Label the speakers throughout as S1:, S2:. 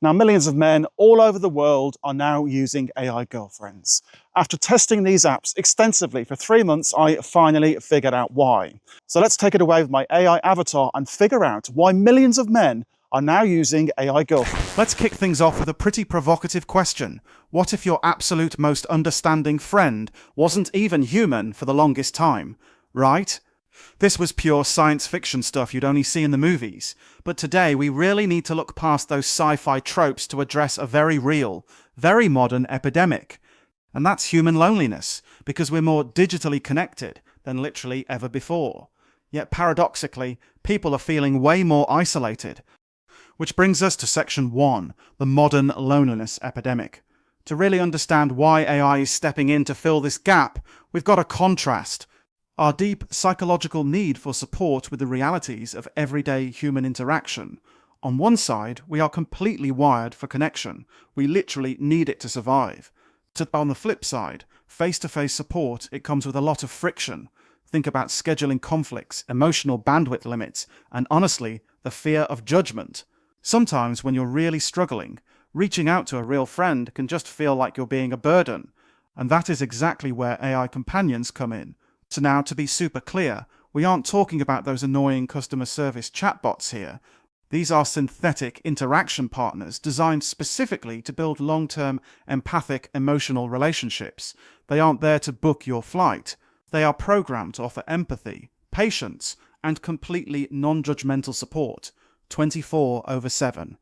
S1: Now, millions of men all over the world are now using AI girlfriends. After testing these apps extensively for 3 months, I finally figured out why. So let's take it away with my AI avatar and figure out why millions of men are now using AI girlfriends. Let's kick things off with a pretty provocative question. What if your absolute most understanding friend wasn't even human for the longest time, right? This was pure science fiction stuff you'd only see in the movies, but today we really need to look past those sci-fi tropes to address a very real, very modern epidemic. And that's human loneliness, because we're more digitally connected than literally ever before. Yet paradoxically, people are feeling way more isolated. Which brings us to section 1, the modern loneliness epidemic. To really understand why AI is stepping in to fill this gap, we've got a contrast. Our deep psychological need for support with the realities of everyday human interaction. On one side, we are completely wired for connection. We literally need it to survive. On the flip side, face-to-face support, it comes with a lot of friction. Think about scheduling conflicts, emotional bandwidth limits, and honestly, the fear of judgment. Sometimes when you're really struggling, reaching out to a real friend can just feel like you're being a burden. And that is exactly where AI companions come in. So now, to be super clear, we aren't talking about those annoying customer service chatbots here. These are synthetic interaction partners designed specifically to build long-term, empathic, emotional relationships. They aren't there to book your flight. They are programmed to offer empathy, patience, and completely non-judgmental support, 24/7.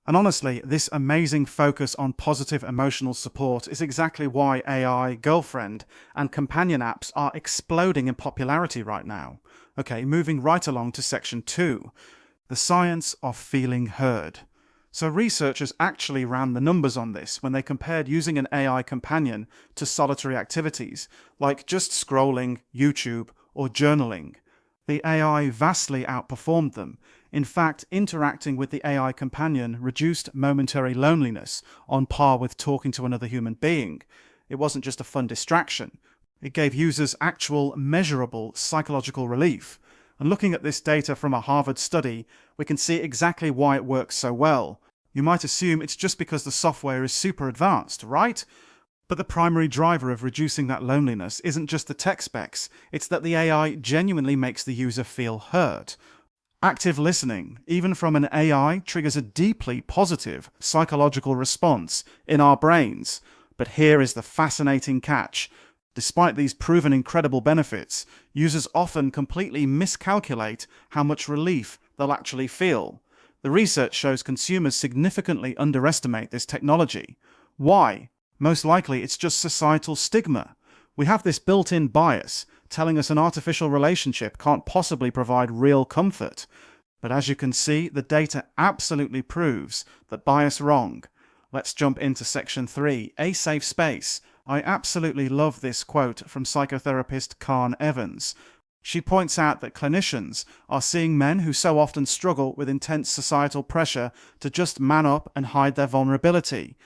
S1: And honestly, this amazing focus on positive emotional support is exactly why AI, girlfriend, and companion apps are exploding in popularity right now. Okay, moving right along to section 2, the science of feeling heard. So researchers actually ran the numbers on this when they compared using an AI companion to solitary activities, like just scrolling, YouTube, or journaling. The AI vastly outperformed them. In fact, interacting with the AI companion reduced momentary loneliness on par with talking to another human being. It wasn't just a fun distraction. It gave users actual, measurable psychological relief. And looking at this data from a Harvard study, we can see exactly why it works so well. You might assume it's just because the software is super advanced, right? But the primary driver of reducing that loneliness isn't just the tech specs, it's that the AI genuinely makes the user feel heard. Active listening, even from an AI, triggers a deeply positive psychological response in our brains. But here is the fascinating catch. Despite these proven incredible benefits, users often completely miscalculate how much relief they'll actually feel. The research shows consumers significantly underestimate this technology. Why? Most likely it's just societal stigma. We have this built-in bias telling us an artificial relationship can't possibly provide real comfort. But as you can see, the data absolutely proves that bias wrong. Let's jump into section 3, a safe space. I absolutely love this quote from psychotherapist Karen Evans. She points out that clinicians are seeing men who so often struggle with intense societal pressure to just man up and hide their vulnerability.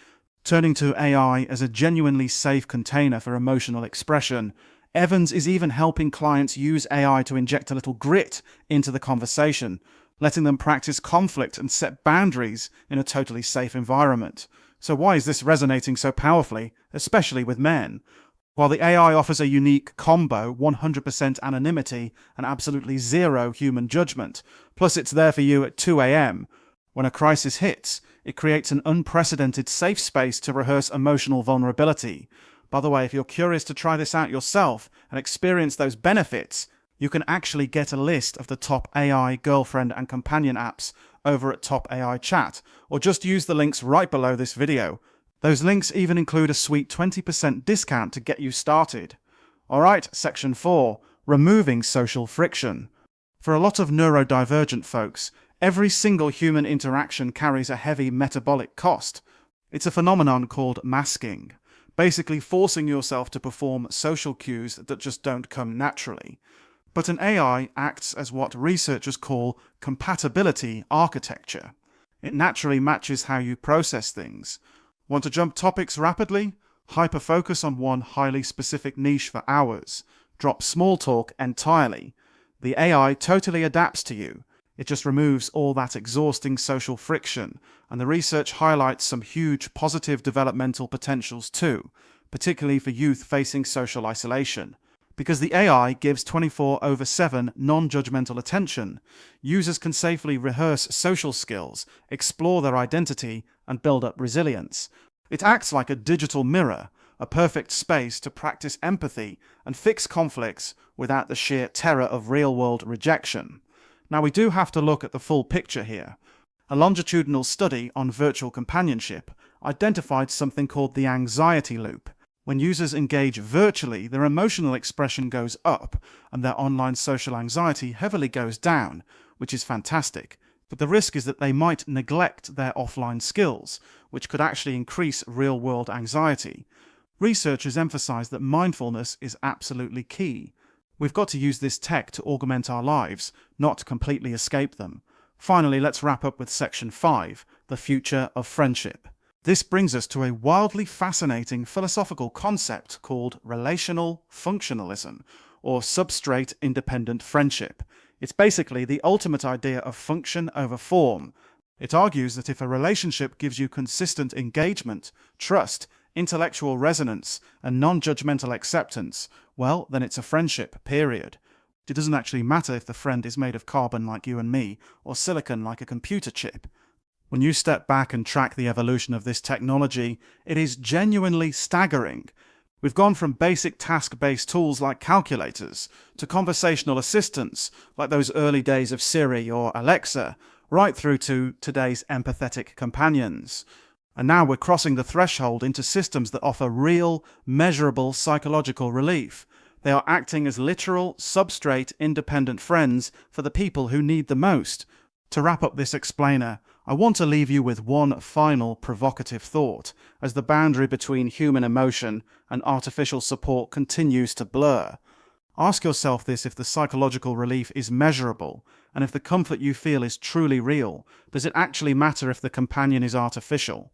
S1: Turning to AI as a genuinely safe container for emotional expression, Evans is even helping clients use AI to inject a little grit into the conversation, letting them practice conflict and set boundaries in a totally safe environment. So why is this resonating so powerfully, especially with men? While the AI offers a unique combo, 100% anonymity and absolutely zero human judgment, plus it's there for you at 2 a.m., when a crisis hits, it creates an unprecedented safe space to rehearse emotional vulnerability. By the way, if you're curious to try this out yourself and experience those benefits, you can actually get a list of the top AI, girlfriend, and companion apps over at Top AI Chat, or just use the links right below this video. Those links even include a sweet 20% discount to get you started. Alright, section 4, removing social friction. For a lot of neurodivergent folks, every single human interaction carries a heavy metabolic cost. It's a phenomenon called masking, basically forcing yourself to perform social cues that just don't come naturally. But an AI acts as what researchers call compatibility architecture. It naturally matches how you process things. Want to jump topics rapidly? Hyper-focus on one highly specific niche for hours. Drop small talk entirely. The AI totally adapts to you. It just removes all that exhausting social friction, and the research highlights some huge positive developmental potentials too, particularly for youth facing social isolation. Because the AI gives 24/7 non-judgmental attention, users can safely rehearse social skills, explore their identity, and build up resilience. It acts like a digital mirror, a perfect space to practice empathy and fix conflicts without the sheer terror of real-world rejection. Now, we do have to look at the full picture here. A longitudinal study on virtual companionship identified something called the anxiety loop. When users engage virtually, their emotional expression goes up and their online social anxiety heavily goes down, which is fantastic. But the risk is that they might neglect their offline skills, which could actually increase real-world anxiety. Researchers emphasize that mindfulness is absolutely key. We've got to use this tech to augment our lives, not completely escape them. Finally, let's wrap up with Section 5, the future of friendship. This brings us to a wildly fascinating philosophical concept called relational functionalism, or substrate-independent friendship. It's basically the ultimate idea of function over form. It argues that if a relationship gives you consistent engagement, trust, intellectual resonance, and non-judgmental acceptance, well, then it's a friendship, period. It doesn't actually matter if the friend is made of carbon like you and me, or silicon like a computer chip. When you step back and track the evolution of this technology, it is genuinely staggering. We've gone from basic task-based tools like calculators to conversational assistants like those early days of Siri or Alexa, right through to today's empathetic companions. And now we're crossing the threshold into systems that offer real, measurable psychological relief. They are acting as literal, substrate-independent friends for the people who need the most. To wrap up this explainer, I want to leave you with one final provocative thought as the boundary between human emotion and artificial support continues to blur. Ask yourself this: if the psychological relief is measurable, and if the comfort you feel is truly real, does it actually matter if the companion is artificial?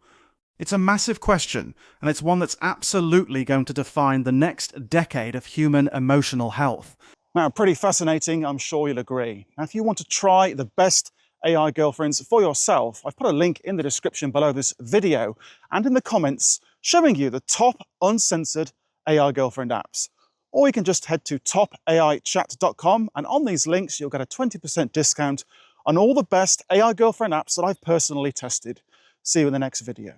S1: It's a massive question, and it's one that's absolutely going to define the next decade of human emotional health. Now, pretty fascinating, I'm sure you'll agree. Now, if you want to try the best AI girlfriends for yourself, I've put a link in the description below this video and in the comments showing you the top uncensored AI girlfriend apps. Or you can just head to topaichat.com, and on these links you'll get a 20% discount on all the best AI girlfriend apps that I've personally tested. See you in the next video.